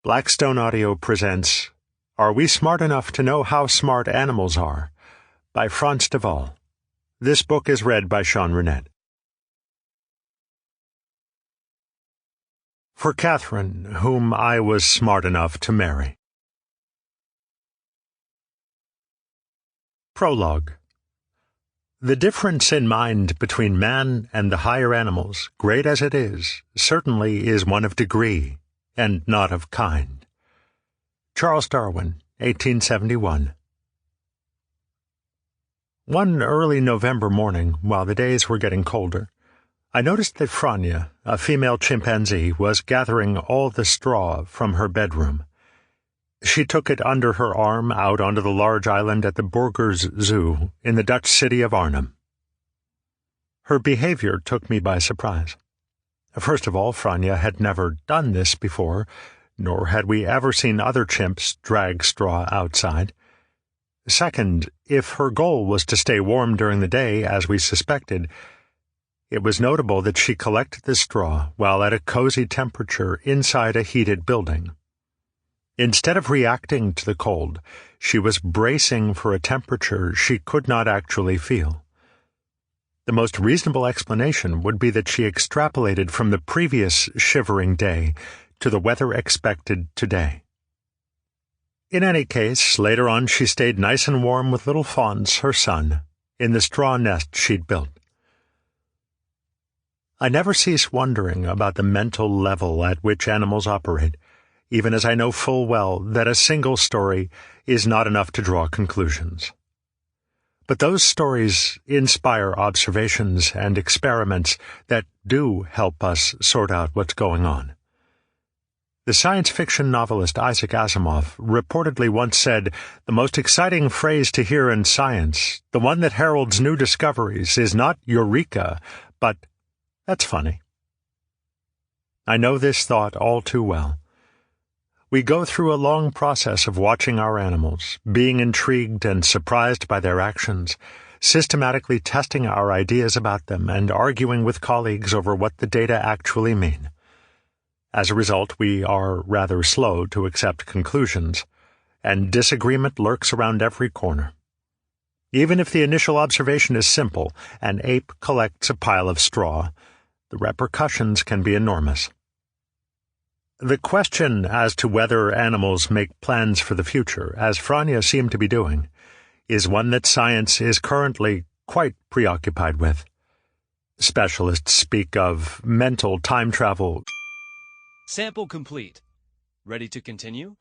Blackstone Audio presents Are We Smart Enough to Know How Smart Animals Are? By Frans de Waal. This book is read by Runnette. For Catherine, whom I was smart enough to marry. Prologue. The difference in mind between man and the higher animals, great as it is, certainly is one of degree, and not of kind. Charles Darwin, 1871. One early November morning, while the days were getting colder, I noticed that Franja, a female chimpanzee, was gathering all the straw from her bedroom. She took it under her arm out onto the large island at the Burgers Zoo in the Dutch city of Arnhem. Her behavior took me by surprise. First of all, Franja had never done this before, nor had we ever seen other chimps drag straw outside. Second, if her goal was to stay warm during the day, as we suspected, it was notable that she collected the straw while at a cozy temperature inside a heated building. Instead of reacting to the cold, she was bracing for a temperature she could not actually feel. The most reasonable explanation would be that she extrapolated from the previous shivering day to the weather expected today. In any case, later on she stayed nice and warm with little Fons, her son, in the straw nest she'd built. I never cease wondering about the mental level at which animals operate, even as I know full well that a single story is not enough to draw conclusions. But those stories inspire observations and experiments that do help us sort out what's going on. The science fiction novelist Isaac Asimov reportedly once said, "The most exciting phrase to hear in science, the one that heralds new discoveries, is not eureka, but that's funny." I know this thought all too well. We go through a long process of watching our animals, being intrigued and surprised by their actions, systematically testing our ideas about them and arguing with colleagues over what the data actually mean. As a result, we are rather slow to accept conclusions, and disagreement lurks around every corner. Even if the initial observation is simple, an ape collects a pile of straw, the repercussions can be enormous. The question as to whether animals make plans for the future, as Franja seemed to be doing, is one that science is currently quite preoccupied with. Specialists speak of mental time travel. Sample complete. Ready to continue?